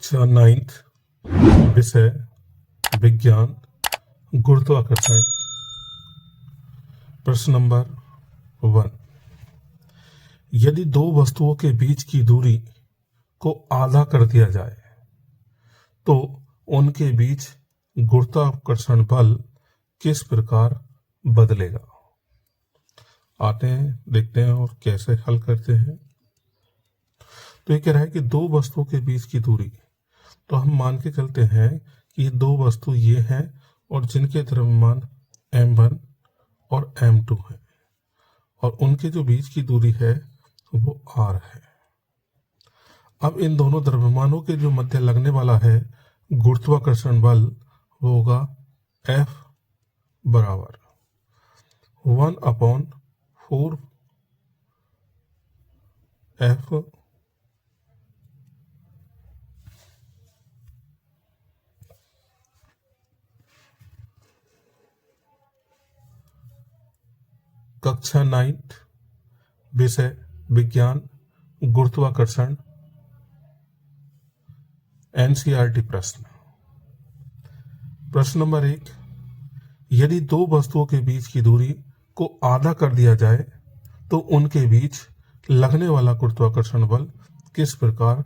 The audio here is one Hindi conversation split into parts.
कक्षा 9th विषय विज्ञान गुरुत्वाकर्षण। प्रश्न नंबर 1। यदि दो वस्तुओं के बीच की दूरी को आधा कर दिया जाए तो उनके बीच गुरुत्वाकर्षण बल किस प्रकार बदलेगा। आते हैं, देखते हैं और कैसे हल करते हैं। तो ये कह रहा है कि दो वस्तुओं के बीच की दूरी, तो हम मान के चलते हैं कि ये दो वस्तु ये हैं और जिनके द्रव्यमान m1 और m2 है और उनके जो बीच की दूरी है वो r है। अब इन दोनों द्रव्यमानों के जो मध्य लगने वाला है गुरुत्वाकर्षण बल वो होगा F बराबर 1/4 F कक्षा 9th विषय विज्ञान गुरुत्वाकर्षण एनसीईआरटी प्रश्न। प्रश्न नंबर 1। यदि दो वस्तुओं के बीच की दूरी को आधा कर दिया जाए तो उनके बीच लगने वाला गुरुत्वाकर्षण बल किस प्रकार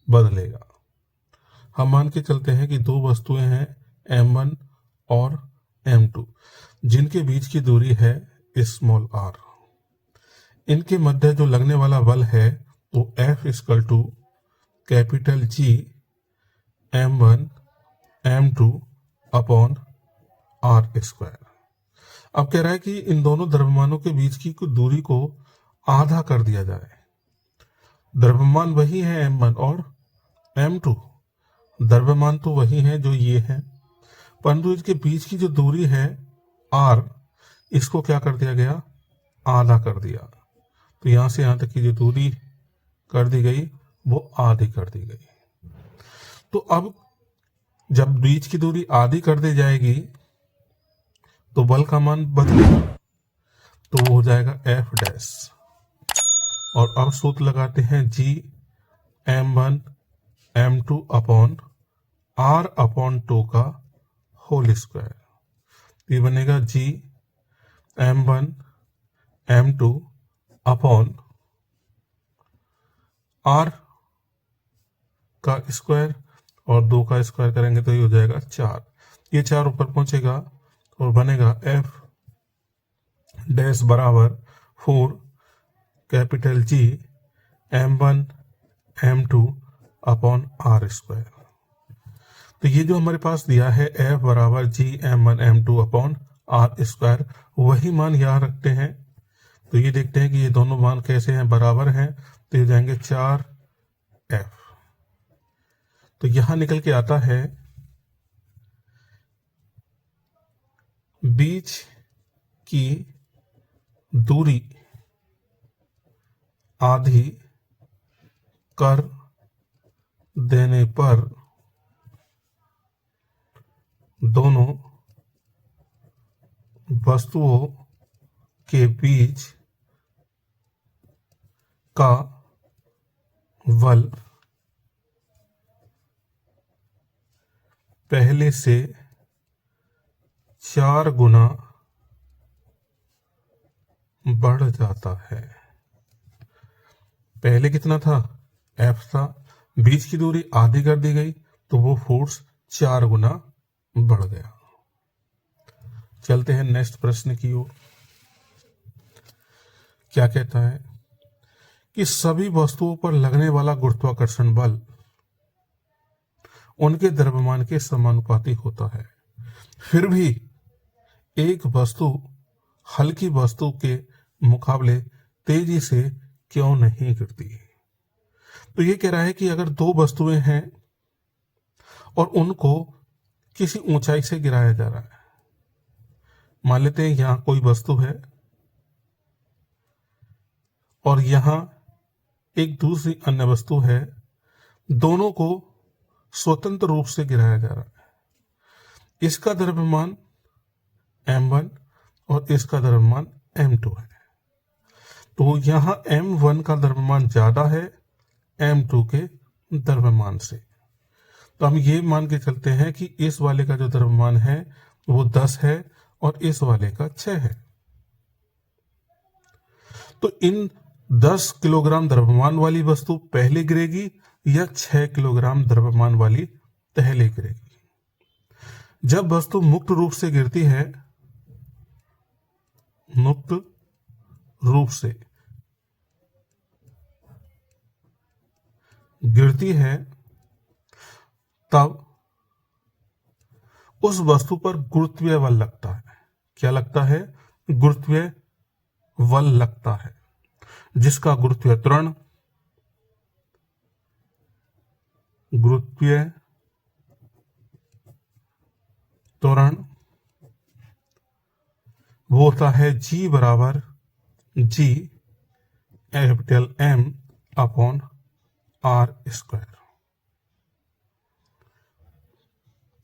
बदलेगा। हम मान के चलते हैं कि दो वस्तुएं हैं m1 और m2 जिनके बीच की दूरी है स्मॉल r। इनके मध्य जो लगने वाला बल है वो F = capital G m1 m2 upon r²। अब कह रहा है कि इन दोनों द्रव्यमानों के बीच की दूरी को आधा कर दिया जाए। द्रव्यमान वही है m1 और m2, द्रव्यमान तो वही है जो ये है, परंतु इसके बीच की जो दूरी है r, इसको क्या कर दिया गया, आधा कर दिया। तो यहां से यहां तक की जो दूरी कर दी गई वो आधी कर दी गई। तो अब जब बीच की दूरी आधी कर दी जाएगी तो बल का मान बदलेगा, तो वो हो जाएगा F'। और अब सूत्र लगाते हैं G m1 m2 upon r/2 का होल स्क्वायर। ये बनेगा G m1 m2 upon r का स्क्वायर और 2 का स्क्वायर करेंगे तो ये हो जाएगा 4। ये 4 ऊपर पहुंचेगा और बनेगा F' बराबर 4 capital G m1 m2 upon r²। तो ये जो हमारे पास दिया है F बराबर G m1 m2 upon r², वही मान यहाँ रखते हैं। तो ये देखते हैं कि ये दोनों मान कैसे हैं, बराबर हैं, तो ये जाएंगे 4F। तो यहां निकल के आता है बीच की दूरी आधी कर देने पर दोनों वस्तुओं के बीच का बल पहले से 4 गुना बढ़ जाता है। पहले कितना था, F था, बीच की दूरी आधी कर दी गई तो वो फोर्स 4 गुना बढ़ गया। चलते हैं नेक्स्ट प्रश्न की ओर। क्या कहता है कि सभी वस्तुओं पर लगने वाला गुरुत्वाकर्षण बल उनके द्रव्यमान के समानुपाती होता है, फिर भी एक वस्तु हल्की वस्तु के मुकाबले तेजी से क्यों नहीं गिरती। तो ये कह रहा है कि अगर दो वस्तुएं हैं और उनको किसी ऊंचाई से गिराया जा रहा है, मान लेते हैं यहां कोई वस्तु है और यहां एक दूसरी अन्य वस्तु है, दोनों को स्वतंत्र रूप से गिराया जा रहा है। इसका द्रव्यमान m1 और इसका द्रव्यमान m2 है। तो यहां m1 का द्रव्यमान ज्यादा है m2 के द्रव्यमान से। तो हम ये मान के चलते हैं कि इस वाले का जो द्रव्यमान है वो 10 है और इस वाले का 6 है। तो इन 10 किलोग्राम द्रव्यमान वाली वस्तु पहले गिरेगी या 6 किलोग्राम द्रव्यमान वाली पहले गिरेगी। जब वस्तु मुक्त रूप से गिरती है, मुक्त रूप से गिरती है, तब उस वस्तु पर गुरुत्वीय बल लगता है। क्या लगता है? गुरुत्वीय बल लगता है, जिसका गुरुत्वीय त्वरण वो होता है G बराबर G capital M upon R square,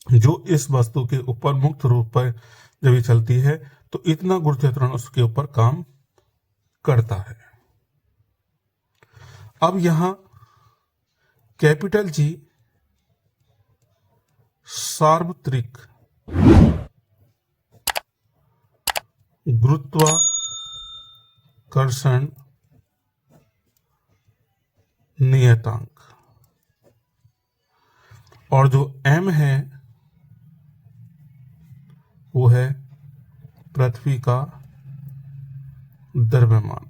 जो इस वस्तु के ऊपर मुक्त रूप पर जब ये चलती है तो इतना गुरुत्वीय त्वरण उसके ऊपर काम करता है। अब यहां कैपिटल G सार्वत्रिक गुरुत्वाकर्षण नियतांक और जो M है वो है पृथ्वी का द्रव्यमान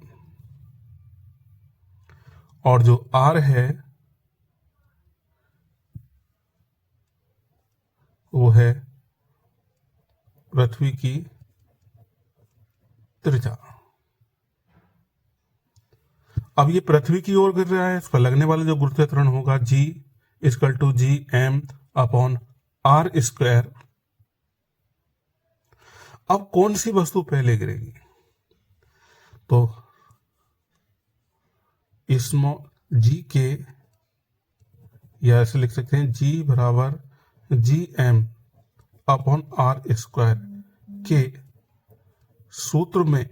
और जो R है वो है पृथ्वी की त्रिज्या। अब ये पृथ्वी की ओर गिर रहा है, इस पर लगने वाला जो गुरुत्वीय त्वरण होगा G equal to G M upon R square. अब कौन सी वस्तु पहले गिरेगी? तो स्मॉल g के, या ऐसे लिख सकते हैं G बराबर G M upon R square के सूत्र में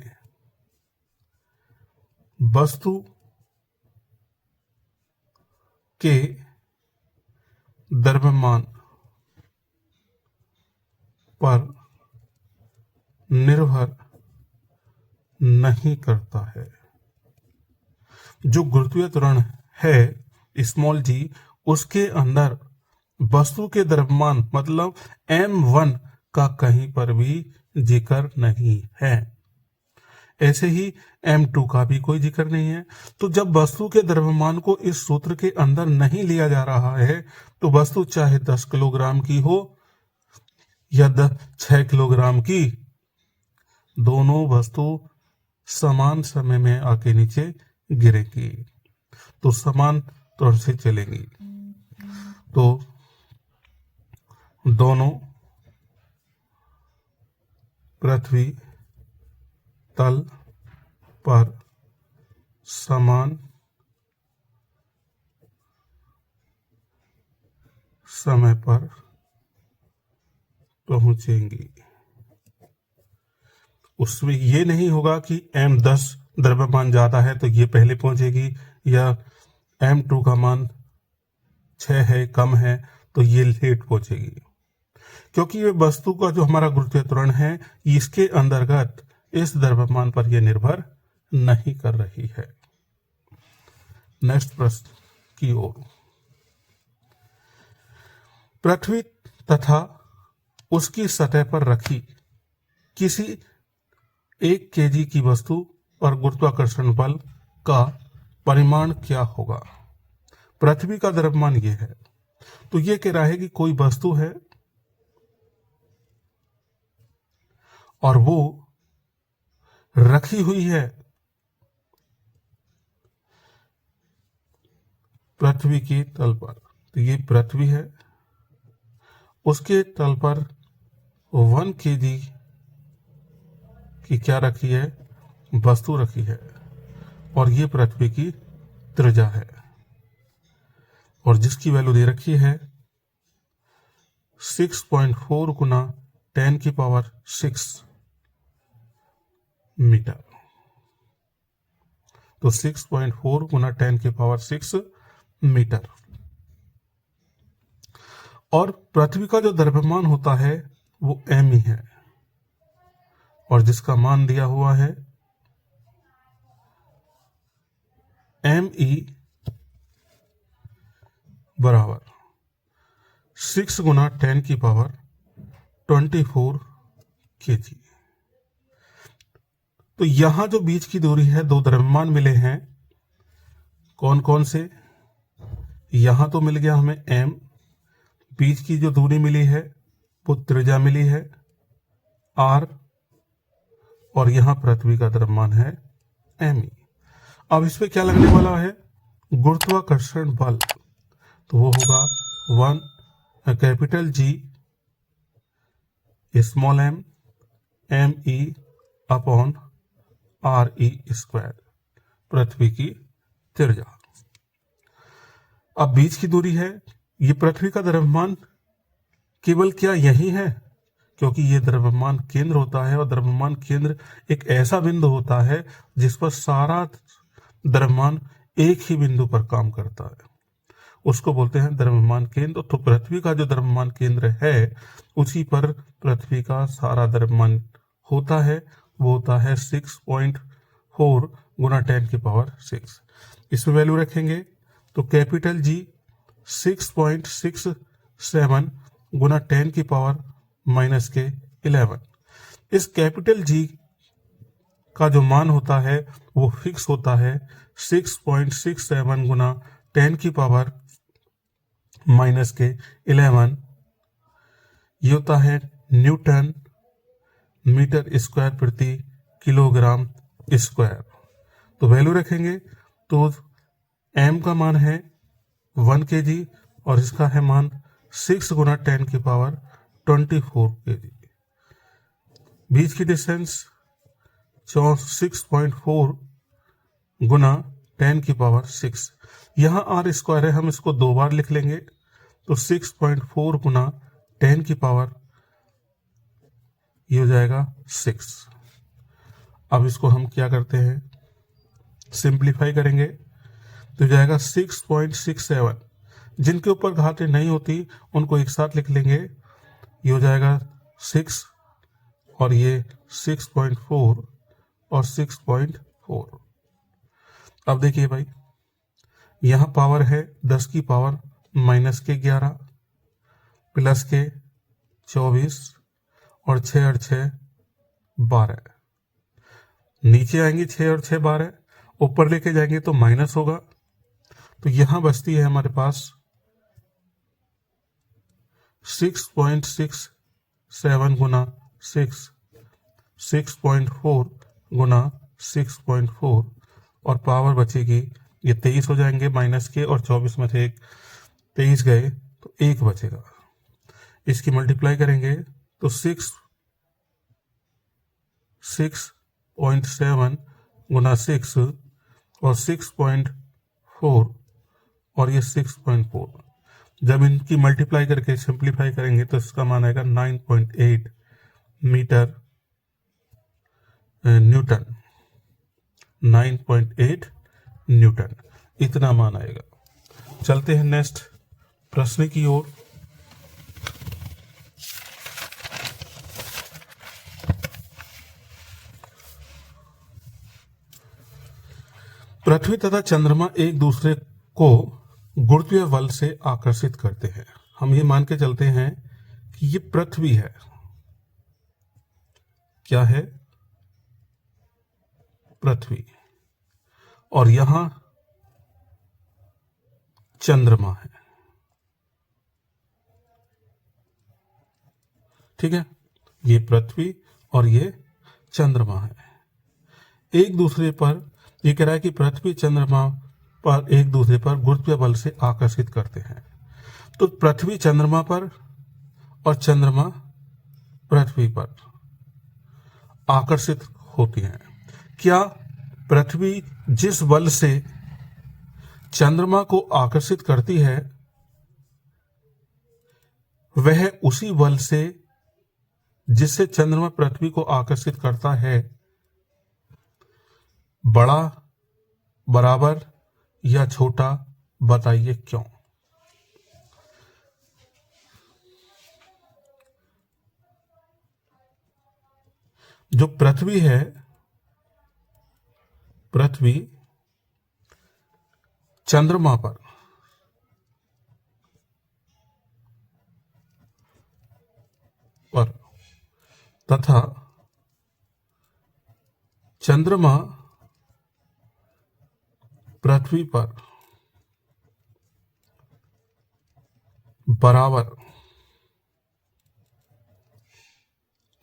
वस्तु के द्रव्यमान पर निर्भर नहीं करता है। जो गुरुत्वीय त्वरण है स्मॉल g, उसके अंदर वस्तु के द्रव्यमान मतलब m1 का कहीं पर भी जिक्र नहीं है। ऐसे ही m2 का भी कोई जिक्र नहीं है। तो जब वस्तु के द्रव्यमान को इस सूत्र के अंदर नहीं लिया जा रहा है तो वस्तु चाहे 10 किलोग्राम की हो या 6 किलोग्राम की, दोनों वस्तु समान समय में आके नीचे गिरेगी, तो समान तौर से चलेंगी। तो दोनों पृथ्वी तल पर समान समय पर पहुंचेंगी। उसमें ये नहीं होगा कि M10 द्रव्यमान ज्यादा है तो ये पहले पहुंचेगी, या M2 का मान 6 है कम है तो ये लेट पहुंचेगी, क्योंकि ये वस्तु का जो हमारा गुरुत्वीय त्वरण है इसके अंतर्गत इस द्रव्यमान पर यह निर्भर नहीं कर रही है। नेक्स्ट प्रश्न की ओर। पृथ्वी तथा उसकी सतह पर रखी किसी 1 kg की वस्तु पर गुरुत्वाकर्षण बल का परिमाण क्या होगा? पृथ्वी का द्रव्यमान यह है, तो यह कह रहा है कि कोई वस्तु है और वो रखी हुई है पृथ्वी के तल पर। तो ये पृथ्वी है, उसके तल पर 1 kg की क्या रखी है? वस्तु रखी है, और ये पृथ्वी की त्रिज्या है, और जिसकी वैल्यू दे रखी है 6.4 गुना 10⁶ मीटर। तो 6.4 गुना 10⁶ मीटर। और पृथ्वी का जो द्रव्यमान होता है वो m ही है, और जिसका मान दिया हुआ है me बराबर 6 गुना 10 की पावर 24 kg। तो यहां जो बीच की दूरी है, दो द्रव्यमान मिले हैं, कौन कौन से? यहां तो मिल गया हमें m, बीच की जो दूरी मिली है वो त्रिज्या मिली है r, और यहां पृथ्वी का द्रव्यमान है me। अब इस पे क्या लगने वाला है? गुरुत्वाकर्षण बल। तो वो होगा 1 capital G small m me upon RE square, पृथ्वी की त्रिज्या। अब बीच की दूरी है, ये पृथ्वी का द्रव्यमान केवल क्या यही है? क्योंकि ये द्रव्यमान केंद्र होता है, और द्रव्यमान केंद्र एक ऐसा बिंदु होता है जिस पर सारा द्रव्यमान एक ही बिंदु पर काम करता है, उसको बोलते हैं द्रव्यमान केंद्र। तो पृथ्वी का जो द्रव्यमान केंद्र है, उसी पर पृथ्वी का सारा द्रव्यमान होता है, वो होता है 6.4 गुना 10 की पावर 6। इसमें वैल्यू रखेंगे तो कैपिटल G 6.67 गुना 10 की पावर माइनस के 11। इस कैपिटल G का जो मान होता है वो फिक्स होता है 6.67 गुना 10 की पावर माइनस के 11। ये होता है न्यूटन मीटर स्क्वायर प्रति किलोग्राम स्क्वायर। तो वैल्यू रखेंगे तो m का मान है 1 kg, और इसका है मान 6 गुना 10 की पावर 24 kg। बीच की डिस्टेंस 6.4 गुना 10 की पावर 6। यहाँ r स्क्वायर है, हम इसको दो बार लिख लेंगे, तो 6.4 गुना 10 की पावर ये हो जाएगा 6। अब इसको हम क्या करते हैं, सिंप्लीफाई करेंगे तो हो जाएगा 6.67। जिनके ऊपर घातें नहीं होती उनको एक साथ लिख लेंगे, ये हो जाएगा 6 और ये 6.4 और 6.4। अब देखिए भाई, यहाँ पावर है 10 की पावर माइनस के 11 प्लस के 24 और 6 और 6 12। नीचे आएंगे 6 और 6 12, ऊपर लेके जाएंगे तो माइनस होगा। तो यहां बचती है हमारे पास 6.67 गुना 6, 6.4 गुना 6.4, और पावर बचेगी ये 23 हो जाएंगे माइनस के, और 24 में से एक 23 गए तो 1 बचेगा। इसकी मल्टीप्लाई करेंगे तो 6.7 गुना 6 और 6.4 और ये 6.4। जब इनकी मल्टीप्लाई करके सिंप्लीफाई करेंगे तो इसका मान आएगा 9.8 मीटर न्यूटन, 9.8 न्यूटन, इतना मान आएगा। चलते हैं नेक्स्ट प्रश्न की ओर। पृथ्वी तथा चंद्रमा एक दूसरे को गुरुत्वीय बल से आकर्षित करते हैं। हम ये मान के चलते हैं कि ये पृथ्वी है, क्या है? पृथ्वी, और यहां चंद्रमा है, ठीक है? ये पृथ्वी और ये चंद्रमा है। एक दूसरे पर, ये कह रहा है कि पृथ्वी चंद्रमा पर एक दूसरे पर गुरुत्वीय बल से आकर्षित करते हैं। तो पृथ्वी चंद्रमा पर और चंद्रमा पृथ्वी पर आकर्षित होती हैं। क्या पृथ्वी जिस बल से चंद्रमा को आकर्षित करती है वह उसी बल से जिससे चंद्रमा पृथ्वी को आकर्षित करता है बड़ा, बराबर या छोटा? बताइए क्यों? जो पृथ्वी है, पृथ्वी चंद्रमा पर तथा चंद्रमा पृथ्वी पर बराबर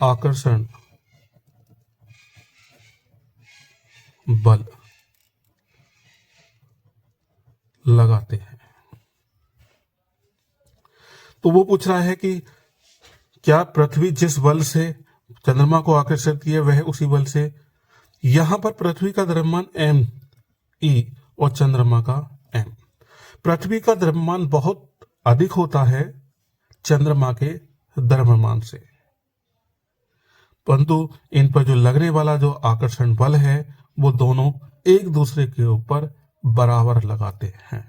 आकर्षण बल लगाते हैं। तो वो पूछ रहा है कि क्या पृथ्वी जिस बल से चंद्रमा को आकर्षित किए वह उसी बल से, यहां पर पृथ्वी का द्रव्यमान m e और चंद्रमा का m। पृथ्वी का द्रव्यमान बहुत अधिक होता है चंद्रमा के द्रव्यमान से, परंतु इन पर जो लगने वाला जो आकर्षण बल है वो दोनों एक दूसरे के ऊपर बराबर लगाते हैं।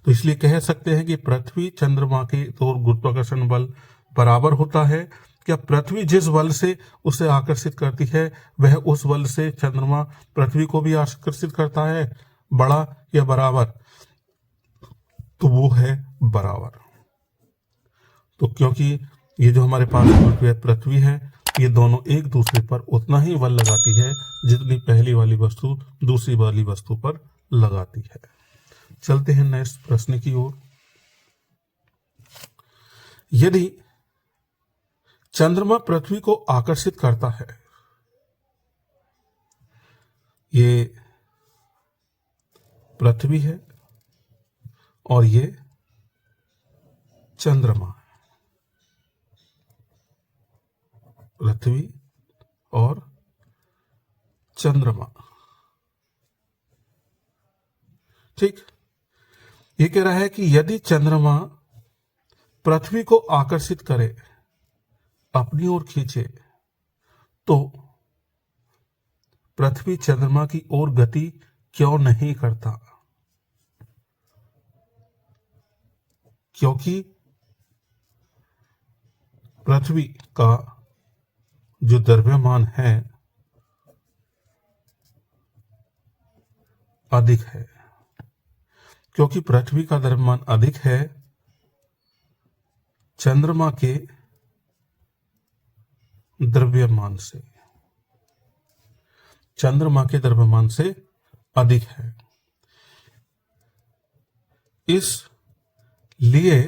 तो इसलिए कह सकते हैं कि पृथ्वी चंद्रमा के तो गुरुत्वाकर्षण बल बराबर होता है। क्या पृथ्वी जिस बल से उसे आकर्षित करती है वह उस बल से चंद्रमा पृथ्वी को भी आकर्षित करता है, बड़ा या बराबर? तो वो है बराबर। तो क्योंकि ये जो हमारे पास पृथ्वी है ये दोनों एक दूसरे पर उतना ही बल लगाती है जितनी पहली वाली वस्तु दूसरी वाली वस्तु पर लगाती है। चलते हैं नेक्स्ट प्रश्न की ओर। यदि चंद्रमा पृथ्वी को आकर्षित करता है, ये पृथ्वी है और ये चंद्रमा है, पृथ्वी और चंद्रमा, ठीक। ये कह रहा है कि यदि चंद्रमा पृथ्वी को आकर्षित करे, अपनी ओर खींचे, तो पृथ्वी चंद्रमा की ओर गति क्यों नहीं करता? क्योंकि पृथ्वी का जो द्रव्यमान है अधिक है। क्योंकि पृथ्वी का द्रव्यमान अधिक है, चंद्रमा के द्रव्यमान से, चंद्रमा के द्रव्यमान से अधिक है। इसलिए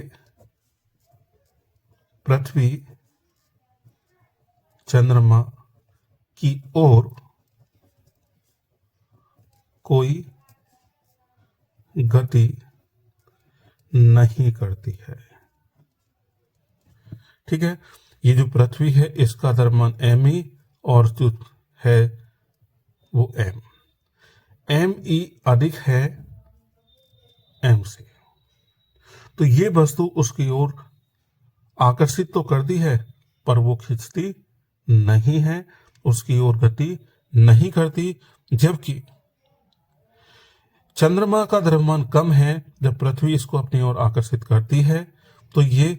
पृथ्वी चंद्रमा की ओर कोई गति नहीं करती है, ठीक है। ये जो पृथ्वी है इसका द्रव्यमान me और जो है वो me अधिक है m से। तो ये वस्तु उसकी ओर आकर्षित तो करती है पर वो खींचती नहीं है, उसकी ओर गति नहीं करती। जबकि चंद्रमा का द्रव्यमान कम है, जब पृथ्वी इसको अपनी ओर आकर्षित करती है तो ये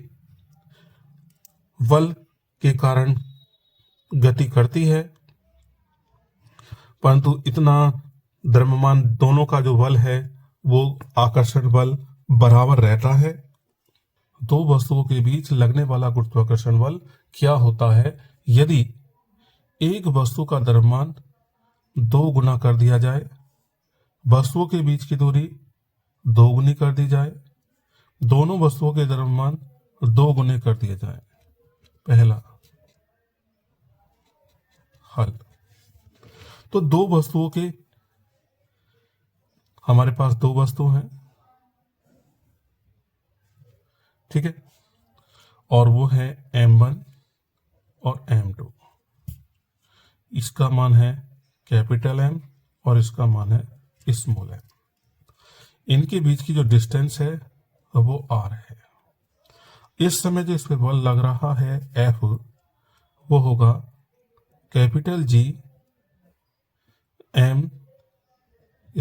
बल के कारण गति करती है, परंतु इतना द्रव्यमान दोनों का जो बल है वो आकर्षण बल बराबर रहता है। दो वस्तुओं के बीच लगने वाला गुरुत्वाकर्षण बल क्या होता है यदि एक वस्तु का द्रव्यमान 2 गुना कर दिया जाए, वस्तुओं के बीच की दूरी 2 गुनी कर दी जाए, दोनों वस्तुओं के द्रव्यमान 2 गुने कर दिए जाए। पहला हल। तो दो वस्तुओं के, हमारे पास 2 वस्तु हैं, ठीक है, और वो है m1 और m2। इसका मान है कैपिटल M और इसका मान है स्मॉल m। इनके बीच की जो डिस्टेंस है वो r है। इस समय जो इस पे बल लग रहा है F, वो होगा capital G m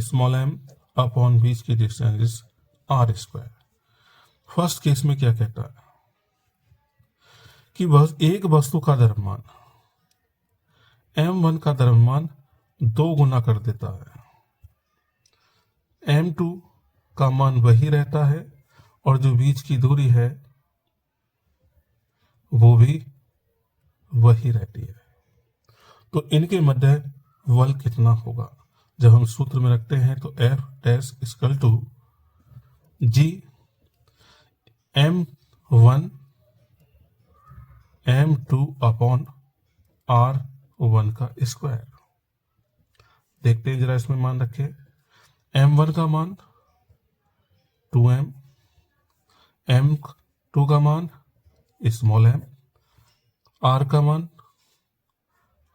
small m upon बीच की डिस्टेंस r²। फर्स्ट केस में क्या कहता है कि बस एक वस्तु का द्रव्यमान m1 का द्रव्यमान 2 गुना कर देता है। m2 का मान वही रहता है और जो बीच की दूरी है वो भी वही रहती है। तो इनके मध्य बल कितना होगा? जब हम सूत्र में रखते हैं तो F dash equal to G M1 M2 upon R1 का स्क्वायर। देखते हैं जरा, इसमें मान रखें। M1 का मान 2m, M2 का मान स्मॉल m, R का मान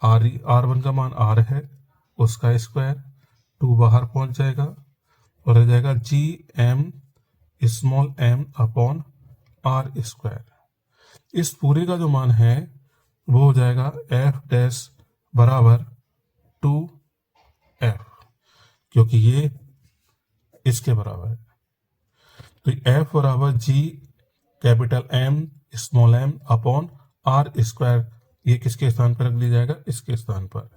R1 का मान R है, उसका स्क्वायर, 2 बाहर पहुंच जाएगा और रह जाएगा GM small m upon R square. इस पूरे का जो मान है वो हो जाएगा F डैश बराबर 2F, क्योंकि ये इसके बराबर है। तो F बराबर G capital M small m upon R square, ये किसके स्थान पर रख दिया जाएगा? इसके स्थान पर।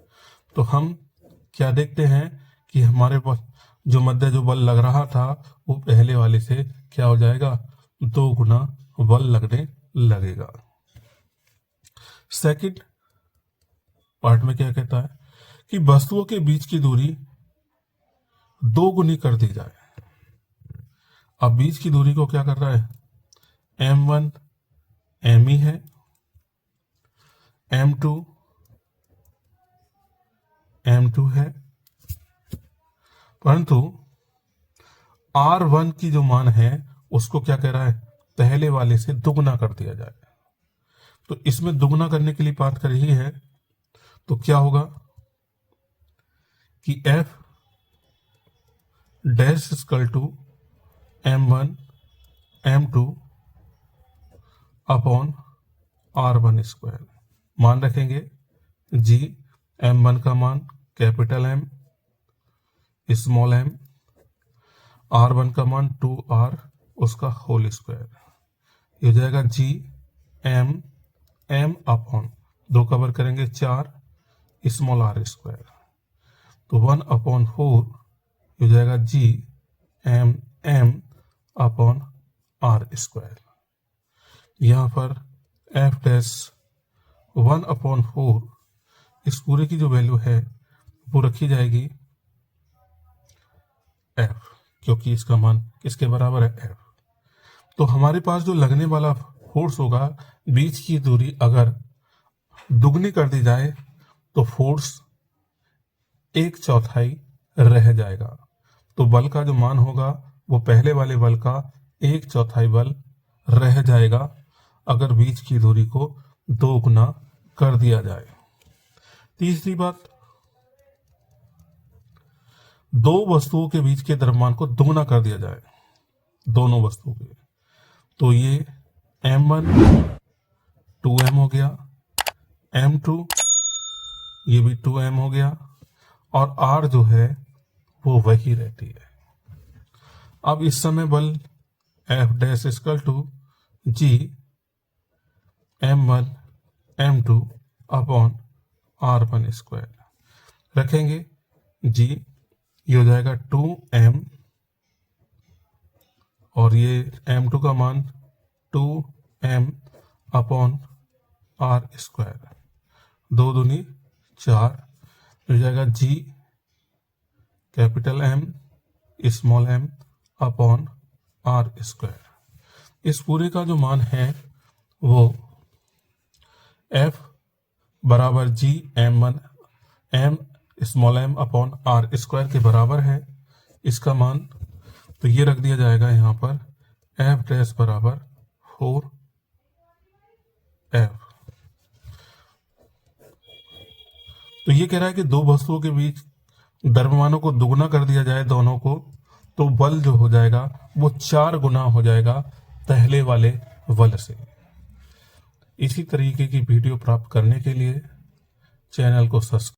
तो हम क्या देखते हैं कि हमारे पास जो मध्य जो बल लग रहा था वो पहले वाले से क्या हो जाएगा? 2 गुना बल लगने लगेगा। सेकंड पार्ट में क्या कहता है कि वस्तुओं के बीच की दूरी 2 गुनी कर दी जाए। अब बीच की दूरी को क्या कर रहा है? M1 ME है, M2 M2 है, परंतु R1 की जो मान है उसको क्या कह रहा है? पहले वाले से दुगना कर दिया जाए। तो इसमें दुगना करने के लिए बात कर रही है, तो क्या होगा कि F dash equal to M1 M2 upon R1 square. मान रखेंगे G M1 का मान capital M small m, R1 का मान 2R उसका होल स्क्वायर। ये हो जाएगा G M अपॉन 2 कवर करेंगे 4 स्मॉल r स्क्वायर, तो 1/4 हो जाएगा G M upon R square. यहाँ पर F डैश 1/4 इस पूरे की जो वैल्यू है वो रखी जाएगी F, क्योंकि इसका मान किसके बराबर है? F। तो हमारे पास जो लगने वाला फोर्स होगा, बीच की दूरी अगर दुगनी कर दी जाए तो फोर्स 1/4 रह जाएगा। तो बल का जो मान होगा वो पहले वाले बल का 1/4 बल रह जाएगा अगर बीच की दूरी को 2 गुना कर दिया जाए। तीसरी बात, 2 वस्तुओं के बीच के द्रव्यमान को दुगना कर दिया जाए, दोनों वस्तुओं के, तो ये M1 2m हो गया, M2 ये भी 2m हो गया और R जो है वो वही रहती है। अब इस समय बल F dash equal to G M1 M2 upon R1 square रखेंगे। G ये हो जाएगा 2m और ये M2 का मान 2m अपॉन R स्क्वायर, 2 दूनी 4 हो जाएगा G capital M small m upon R square. इस पूरे का जो मान है वो F बराबर G M1 M small m upon R square के बराबर है। इसका मान तो ये रख दिया जाएगा यहाँ पर F डैश बराबर 4F। तो ये कह रहा है कि 2 वस्तुओं के बीच द्रव्यमानों को दुगना कर दिया जाए दोनों को, तो बल जो हो जाएगा वो 4 गुना हो जाएगा पहले वाले बल से। इसी तरीके की वीडियो प्राप्त करने के लिए चैनल को सब्सक्राइब